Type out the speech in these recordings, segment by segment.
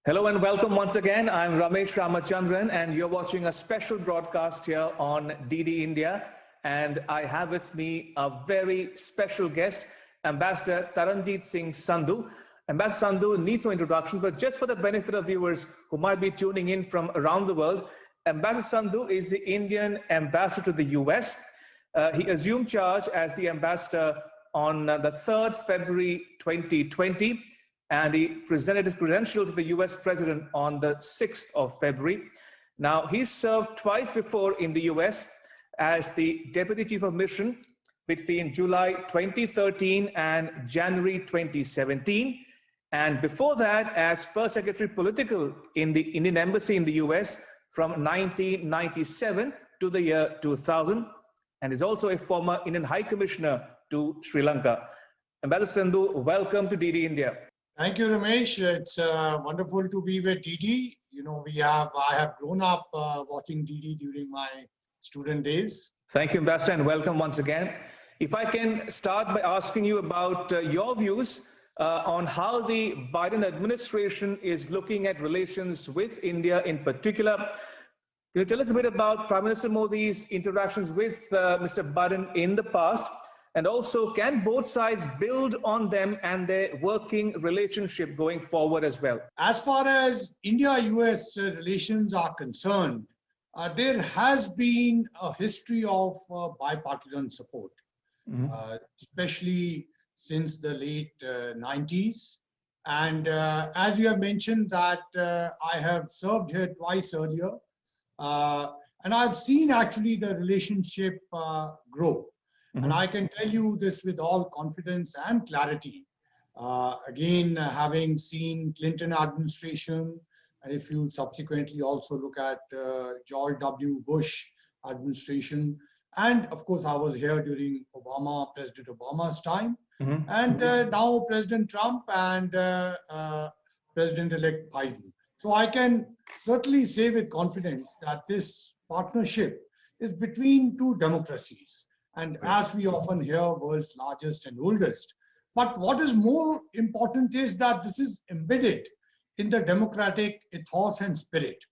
Hello and welcome once again. I'm Ramesh Ramachandran and you're watching a special broadcast here on DD India. And I have with me a very special guest, Ambassador Taranjit Singh Sandhu. Ambassador Sandhu needs no introduction, but just for the benefit of viewers who might be tuning in from around the world, Ambassador Sandhu is the Indian ambassador to the US. He assumed charge as the ambassador on the 3rd February 2020. And he presented his credentials to the US president on the 6th of February. Now, he served twice before in the US as the deputy chief of mission between July 2013 and January 2017. And before that, as first secretary political in the Indian embassy in the US from 1997 to the year 2000. And is also a former Indian High Commissioner to Sri Lanka. Ambassador Sandhu, welcome to DD India. Thank you, Ramesh. It's wonderful to be with DD. You know, I have grown up watching DD during my student days. Thank you, Ambassador, and welcome once again. If I can start by asking you about your views on how the Biden administration is looking at relations with India in particular. Can you tell us a bit about Prime Minister Modi's interactions with Mr. Biden in the past? And also, can both sides build on them and their working relationship going forward as well? As far as India-U.S. relations are concerned, there has been a history of bipartisan support, especially since the late 90s. And as you have mentioned that I have served here twice earlier, and I've seen actually the relationship grow. And I can tell you this with all confidence and clarity. Again, having seen Clinton administration, and if you subsequently also look at George W. Bush administration, and of course I was here during President Obama's time, and now President Trump and President-elect Biden. So I can certainly say with confidence that this partnership is between two democracies. And as we often hear, world's largest and oldest. But what is more important is that this is embedded in the democratic ethos and spirit,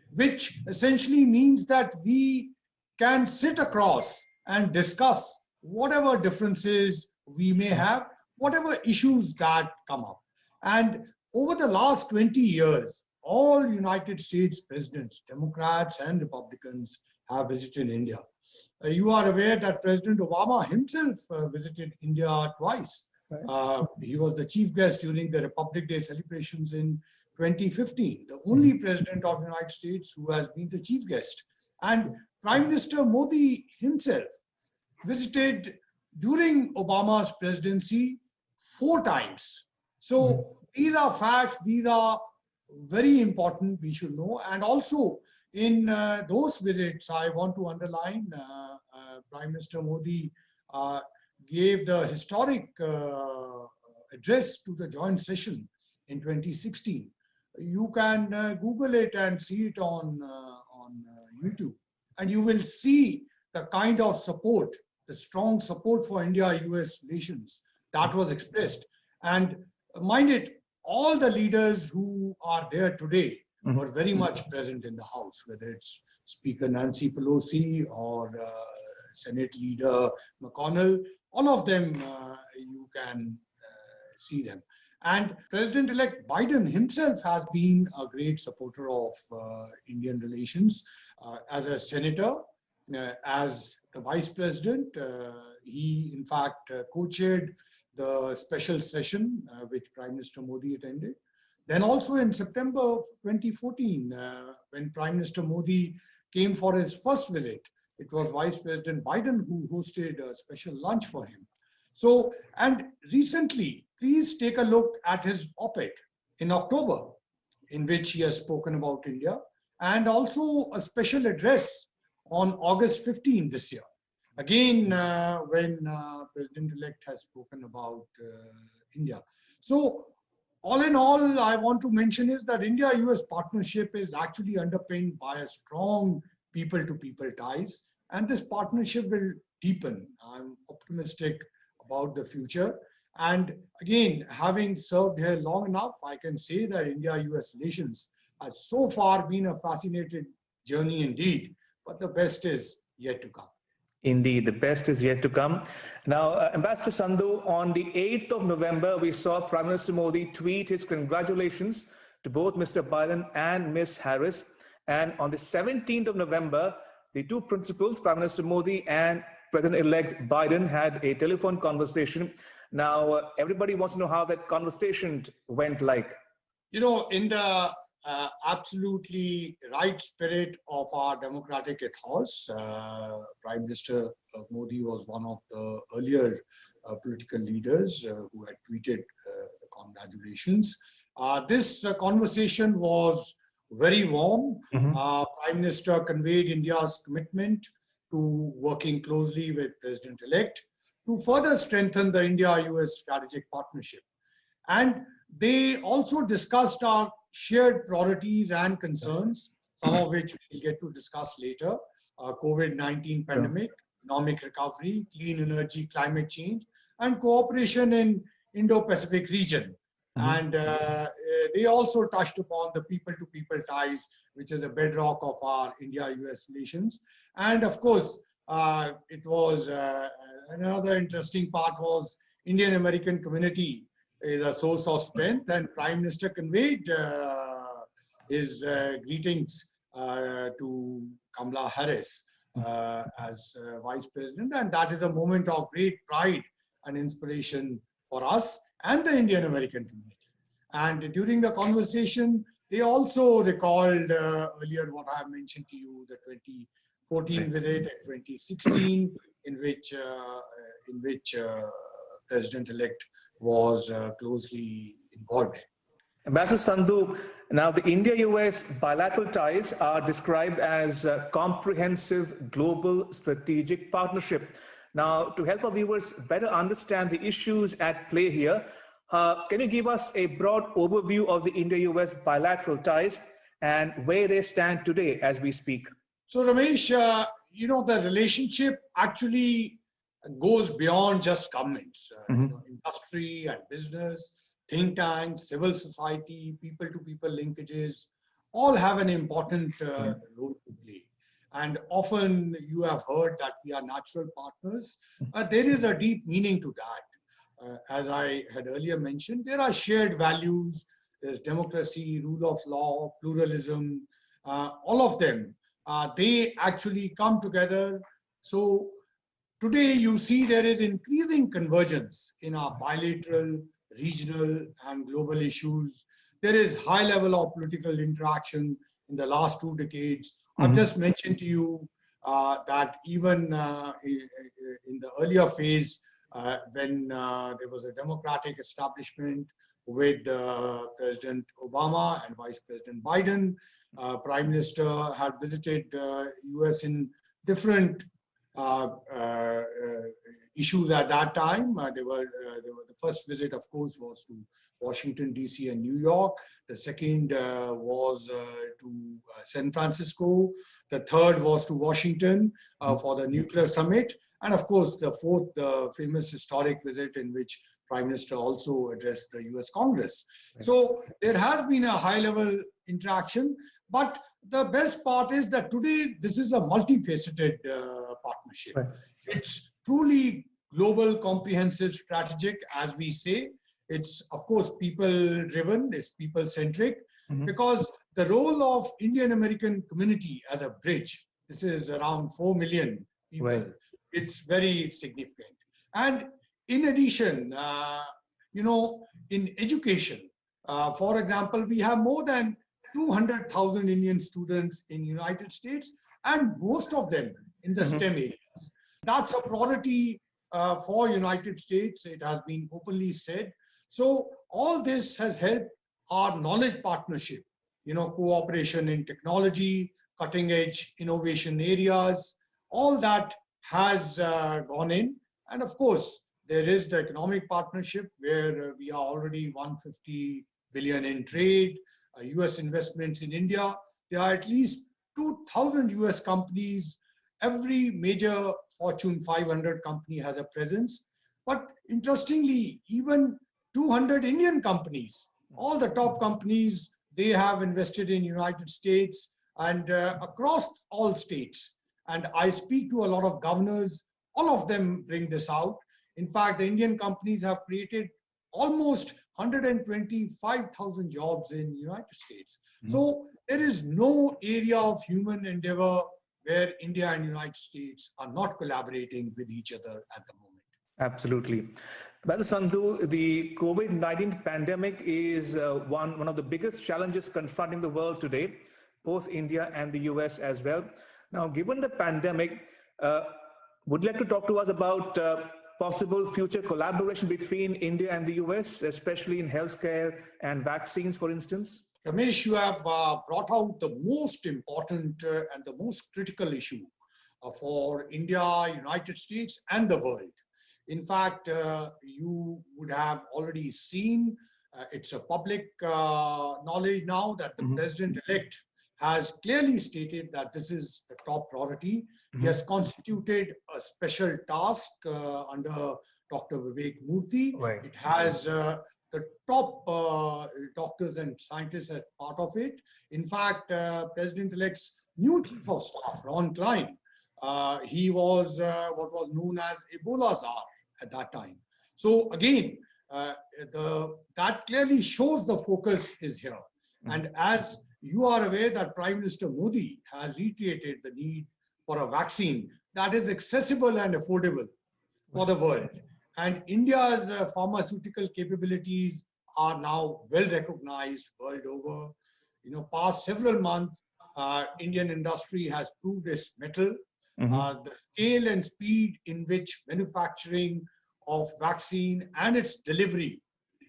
which essentially means that we can sit across and discuss whatever differences we may have, whatever issues that come up. And over the last 20 years, all United States presidents, Democrats and Republicans, have visited India. You are aware that President Obama himself visited India twice. Right. He was the chief guest during the Republic Day celebrations in 2015, the only president of the United States who has been the chief guest. And Prime Minister Modi himself visited during Obama's presidency 4 times. So these are facts, these are very important, we should know. And also, in those visits, I want to underline Prime Minister Modi gave the historic address to the joint session in 2016. You can Google it and see it on YouTube. And you will see the kind of support, the strong support for India-US relations that was expressed. And mind it, all the leaders who are there today were very much present in the House, whether it's Speaker Nancy Pelosi or Senate Leader McConnell, all of them, you can see them. And President-elect Biden himself has been a great supporter of Indian relations. As a senator, as the vice president, he in fact co-chaired the special session which Prime Minister Modi attended. Then also in September 2014, when Prime Minister Modi came for his first visit, it was Vice President Biden who hosted a special lunch for him. So, and recently, please take a look at his op-ed in October, in which he has spoken about India, and also a special address on August 15 this year. Again, when President-elect has spoken about India. So, all in all, I want to mention is that India-US partnership is actually underpinned by a strong people-to-people ties, and this partnership will deepen. I'm optimistic about the future. And again, having served here long enough, I can say that India-US relations has so far been a fascinating journey indeed, but the best is yet to come. Indeed, the best is yet to come. Now, Ambassador Sandhu, on the 8th of November, we saw Prime Minister Modi tweet his congratulations to both Mr. Biden and Ms. Harris. And on the 17th of November, the two principals, Prime Minister Modi and President-elect Biden, had a telephone conversation. Now, everybody wants to know how that conversation went like. You know, in the absolutely right spirit of our democratic ethos, Prime Minister Modi was one of the earlier political leaders who had tweeted the congratulations. This conversation was very warm. Prime Minister conveyed India's commitment to working closely with President-elect to further strengthen the India-US strategic partnership. And they also discussed our shared priorities and concerns, some of which we'll get to discuss later: COVID-19 pandemic, economic recovery, clean energy, climate change, and cooperation in Indo-Pacific region. And they also touched upon the people-to-people ties, which is a bedrock of our India-US relations. And of course, it was another interesting part was Indian-American community is a source of strength, and Prime Minister conveyed his greetings to Kamala Harris as Vice President, and that is a moment of great pride and inspiration for us and the Indian American community. And during the conversation, they also recalled earlier what I have mentioned to you, the 2014 visit and 2016, in which President-elect was closely involved in. Ambassador Sandhu, now the India-US bilateral ties are described as a comprehensive global strategic partnership. Now, to help our viewers better understand the issues at play here, can you give us a broad overview of the India-US bilateral ties and where they stand today as we speak? So, Ramesh, you know, the relationship actually goes beyond just governments. You know, industry and business, think tanks, civil society, people-to-people linkages, all have an important role to play. And often you have heard that we are natural partners. There is a deep meaning to that. As I had earlier mentioned, there are shared values. There's democracy, rule of law, pluralism, all of them. They actually come together. So today you see there is increasing convergence in our bilateral, regional, and global issues. There is high level of political interaction in the last 2 decades. I've just mentioned to you that even in the earlier phase, when there was a democratic establishment with President Obama and Vice President Biden, Prime Minister had visited US in different issues at that time. The first visit, of course, was to Washington, D.C. and New York. The second was to San Francisco. The third was to Washington for the nuclear summit. And of course, the fourth, the famous historic visit in which Prime Minister also addressed the US Congress. So there has been a high-level interaction, but the best part is that today this is a multifaceted partnership. It's truly global, comprehensive, strategic, as we say. It's, of course, people-driven, it's people-centric, because the role of Indian-American community as a bridge, this is around 4 million people, it's very significant. And in addition, you know, in education, for example, we have more than 200,000 Indian students in United States, and most of them in the STEM areas. That's a priority for United States. It has been openly said. So all this has helped our knowledge partnership, you know, cooperation in technology, cutting edge innovation areas, all that has gone in. And of course, there is the economic partnership where we are already 150 billion in trade, US investments in India. There are at least 2,000 US companies. Every major Fortune 500 company has a presence. But interestingly, even 200 Indian companies, all the top companies, they have invested in United States and across all states. And I speak to a lot of governors, all of them bring this out. In fact, the Indian companies have created almost 125,000 jobs in United States. So there is no area of human endeavor where India and United States are not collaborating with each other at the moment. Absolutely. Brother Sandhu, the COVID-19 pandemic is one of the biggest challenges confronting the world today, both India and the US as well. Now, given the pandemic, would you like to talk to us about possible future collaboration between India and the US, especially in healthcare and vaccines, for instance? Ramesh, you have brought out the most important and the most critical issue for India, United States, and the world. In fact, you would have already seen, it's a public knowledge now that the president-elect has clearly stated that this is the top priority. He has constituted a special task under Dr. Vivek Murthy. Right. It has the top doctors and scientists as part of it. In fact, President-elect's new chief of staff, Ron Klein, he was what was known as Ebola czar at that time. So again, that clearly shows the focus is here. And as you are aware that Prime Minister Modi has reiterated the need for a vaccine that is accessible and affordable for the world. And India's pharmaceutical capabilities are now well recognized world over. Past several months, Indian industry has proved its mettle. The scale and speed in which manufacturing of vaccine and its delivery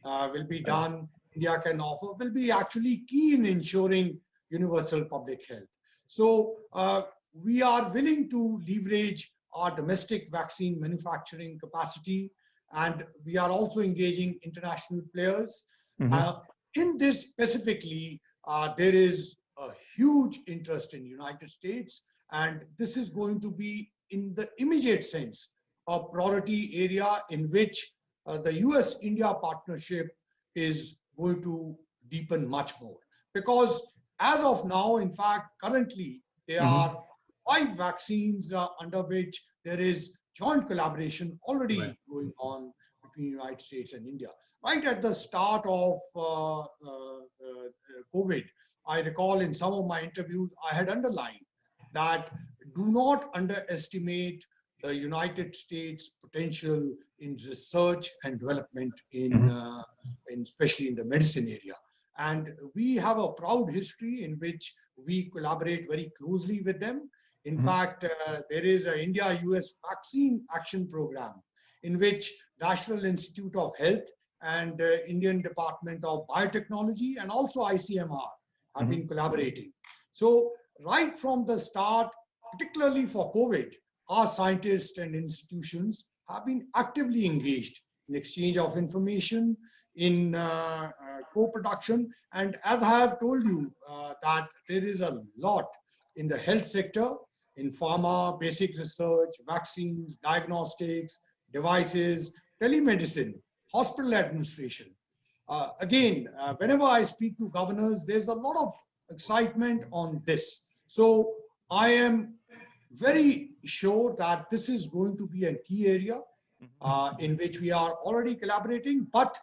will be done, India can offer, will be actually key in ensuring universal public health. So we are willing to leverage our domestic vaccine manufacturing capacity, and we are also engaging international players. In this specifically, there is a huge interest in the United States, and this is going to be, in the immediate sense, a priority area in which the US-India partnership is going to deepen much more. Because as of now, in fact, currently, there are 5 vaccines under which there is joint collaboration already going on between the United States and India. Right at the start of COVID, I recall in some of my interviews, I had underlined that do not underestimate the United States potential in research and development especially in the medicine area. And we have a proud history in which we collaborate very closely with them. In fact, there is an India-U.S. vaccine action program in which National Institute of Health and Indian Department of Biotechnology and also ICMR have been collaborating. So right from the start, particularly for COVID, our scientists and institutions have been actively engaged in exchange of information, in co-production. And as I have told you, that there is a lot in the health sector, in pharma, basic research, vaccines, diagnostics, devices, telemedicine, hospital administration. Again, whenever I speak to governors, there's a lot of excitement on this. So I am very sure that this is going to be a key area in which we are already collaborating, but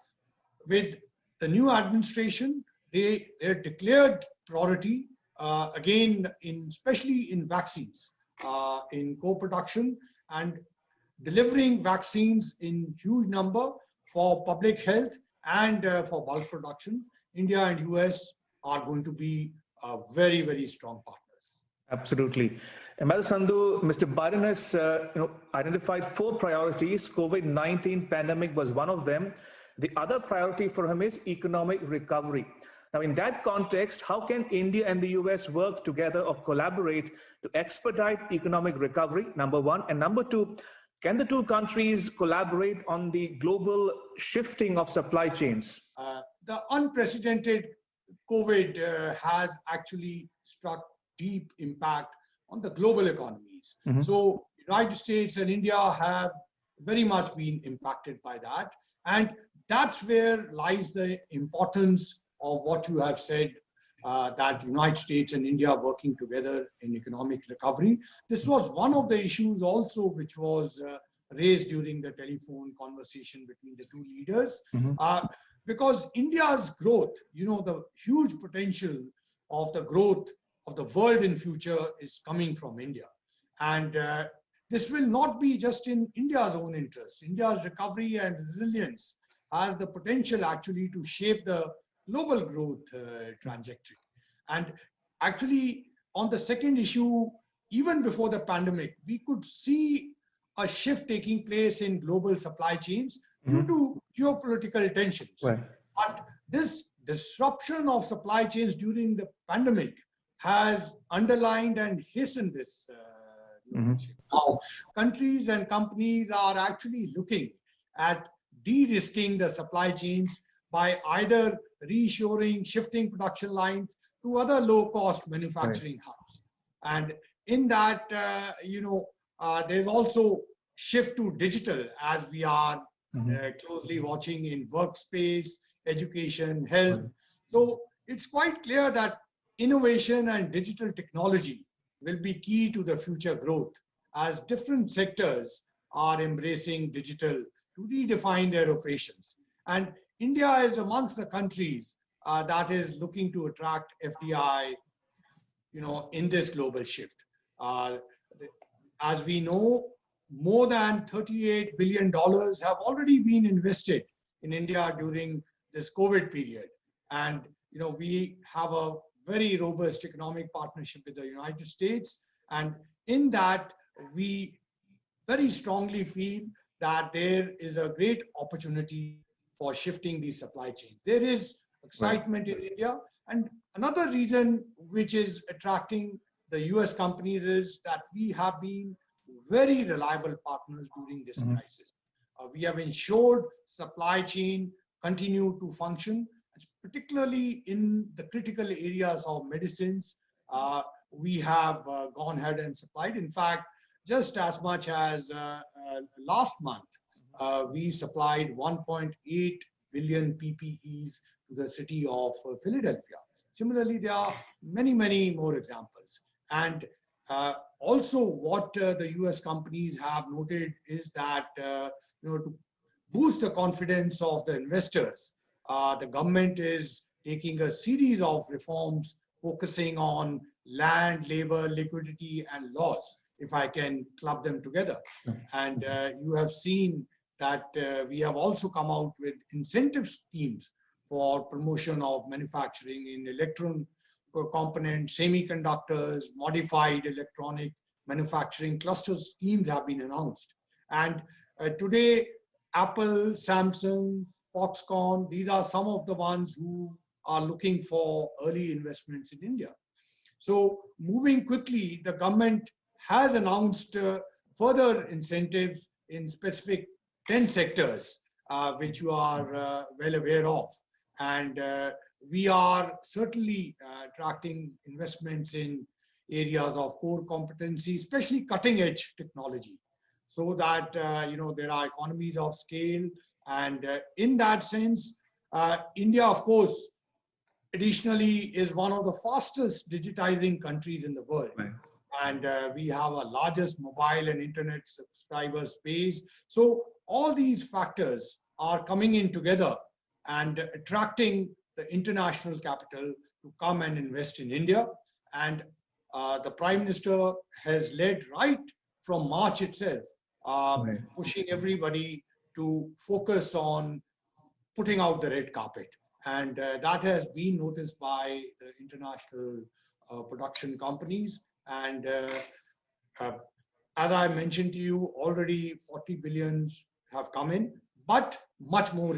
with the new administration, their declared priority, again, especially in vaccines, in co-production and delivering vaccines in huge number for public health and for bulk production. India and US are going to be very, very strong partners. Absolutely. And Mr. Sandhu, Mr. Biden has identified 4 priorities. COVID-19 pandemic was one of them. The other priority for him is economic recovery. Now, in that context, how can India and the US work together or collaborate to expedite economic recovery, number one? And number 2, can the 2 countries collaborate on the global shifting of supply chains? The unprecedented COVID has actually struck deep impact on the global economies. So United States and India have very much been impacted by that. And that's where lies the importance of what you have said, that United States and India are working together in economic recovery. This was one of the issues also which was raised during the telephone conversation between the two leaders. Because India's growth, the huge potential of the growth of the world in future is coming from India. And this will not be just in India's own interest. India's recovery and resilience has the potential actually to shape the global growth trajectory. And actually, on the second issue, even before the pandemic, we could see a shift taking place in global supply chains due to geopolitical tensions. Right. But this disruption of supply chains during the pandemic has underlined and hastened this shift. Now, countries and companies are actually looking at de-risking the supply chains by either reshoring, shifting production lines to other low-cost manufacturing hubs. And in that, there's also shift to digital, as we are closely watching in workspace, education, health. So it's quite clear that innovation and digital technology will be key to the future growth, as different sectors are embracing digital to redefine their operations. And India is amongst the countries that is looking to attract FDI, in this global shift. As we know, more than $38 billion have already been invested in India during this COVID period. And, we have a very robust economic partnership with the United States. And in that, we very strongly feel that there is a great opportunity for shifting the supply chain. There is excitement in India. And another reason which is attracting the US companies is that we have been very reliable partners during this crisis. We have ensured supply chain continue to function, particularly in the critical areas of medicines. We have gone ahead and supplied. In fact, just as much as last month, we supplied 1.8 billion PPEs to the city of Philadelphia. Similarly, there are many, many more examples. And also what the US companies have noted is that, to boost the confidence of the investors, the government is taking a series of reforms focusing on land, labor, liquidity, and laws, if I can club them together. And you have seen that we have also come out with incentive schemes for promotion of manufacturing in electron components, semiconductors, modified electronic manufacturing cluster schemes have been announced. And today, Apple, Samsung, Foxconn, these are some of the ones who are looking for early investments in India. So moving quickly, the government has announced further incentives in specific 10 sectors, which you are well aware of. And we are certainly attracting investments in areas of core competency, especially cutting edge technology, so that there are economies of scale. And in that sense, India, of course, additionally is one of the fastest digitizing countries in the world. Right. And we have a largest mobile and internet subscriber space. So all these factors are coming in together and attracting the international capital to come and invest in India. And the Prime Minister has led right from March itself, pushing everybody to focus on putting out the red carpet. And that has been noticed by the international production companies. And as I mentioned to you, already 40 billions have come in, but much more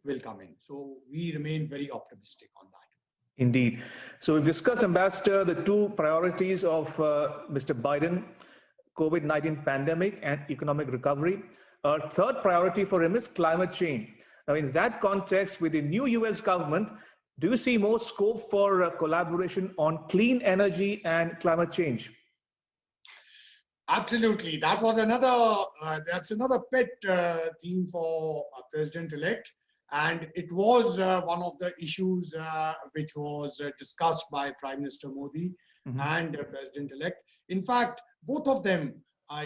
will come in. So we remain very optimistic on that. Indeed. So we've discussed, Ambassador, the two priorities of Mr. Biden, COVID-19 pandemic and economic recovery. Our third priority for him is climate change. Now, in that context, with the new US government, do you see more scope for collaboration on clean energy and climate change? Absolutely. That was that's another pet theme for President-elect. And it was one of the issues which was discussed by Prime Minister Modi and President-elect. In fact, both of them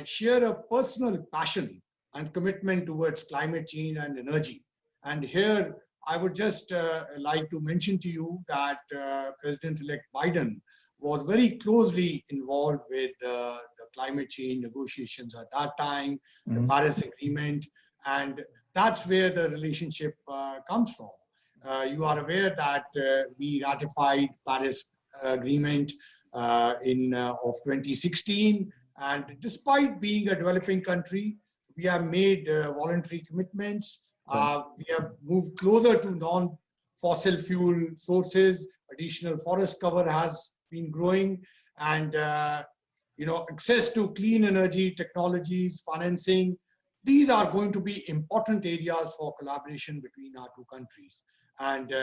share a personal passion and commitment towards climate change and energy. And here, I would just like to mention to you that President-elect Biden was very closely involved with the climate change negotiations at that time, the Paris Agreement, and that's where the relationship comes from. You are aware that we ratified Paris Agreement of 2016, and despite being a developing country, we have made voluntary commitments. We have moved closer to non-fossil fuel sources. Additional forest cover has been growing, and access to clean energy technologies, financing. These are going to be important areas for collaboration between our two countries. And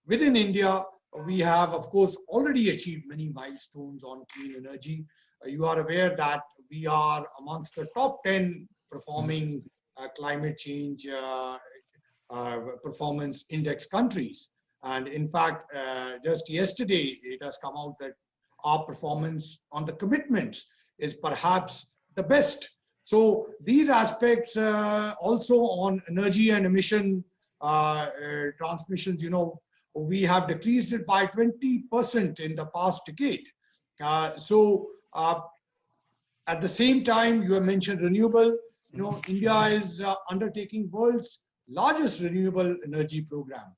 within India, we have, of course, already achieved many milestones on clean energy. You are aware that we are amongst the top 10 performing climate change performance index countries. And in fact, just yesterday, it has come out that our performance on the commitments is perhaps the best. So these aspects also on energy and emission transmissions, we have decreased it by 20% in the past decade. At the same time, you have mentioned renewable. India is undertaking world's largest renewable energy program.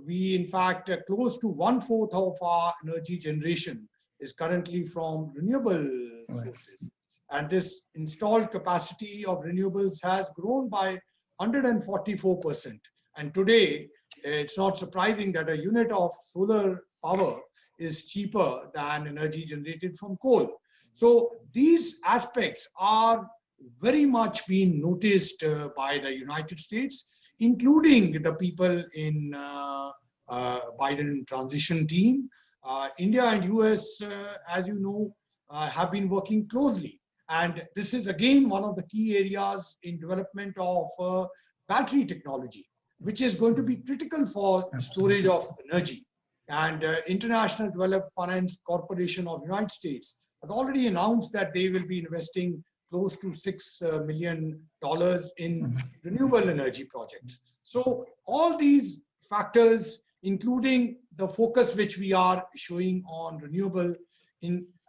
We, in fact, close to 1/4 of our energy generation is currently from renewable sources. And this installed capacity of renewables has grown by 144%. And today, it's not surprising that a unit of solar power is cheaper than energy generated from coal. So these aspects are very much being noticed by the United States, including the people in Biden transition team. India and US, as you know, have been working closely. And this is again one of the key areas in development of battery technology, which is going to be critical for storage of energy. And International Development Finance Corporation of the United States has already announced that they will be investing close to $6 million in renewable energy projects. So all these factors, including the focus which we are showing on renewable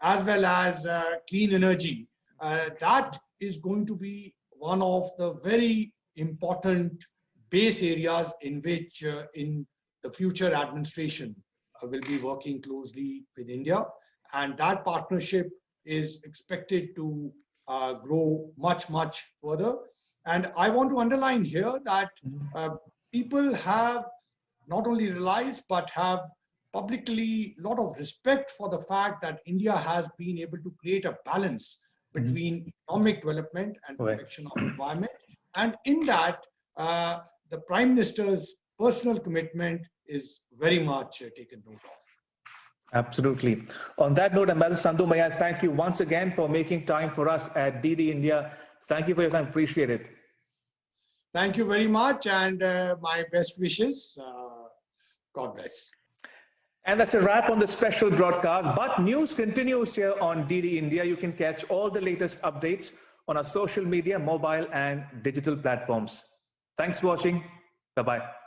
as well as clean energy, that is going to be one of the very important base areas in which in the future administration will be working closely with India. And that partnership is expected to grow much, much further. And I want to underline here that people have not only realized, but have publicly a lot of respect for the fact that India has been able to create a balance between economic development and protection of environment. And in that, the Prime Minister's personal commitment is very much taken note of. Absolutely. On that note, Ambassador Sandhu, may I thank you once again for making time for us at DD India. Thank you for your time. Appreciate it. Thank you very much, and my best wishes. God bless. And that's a wrap on the special broadcast. But news continues here on DD India. You can catch all the latest updates on our social media, mobile, and digital platforms. Thanks for watching. Bye-bye.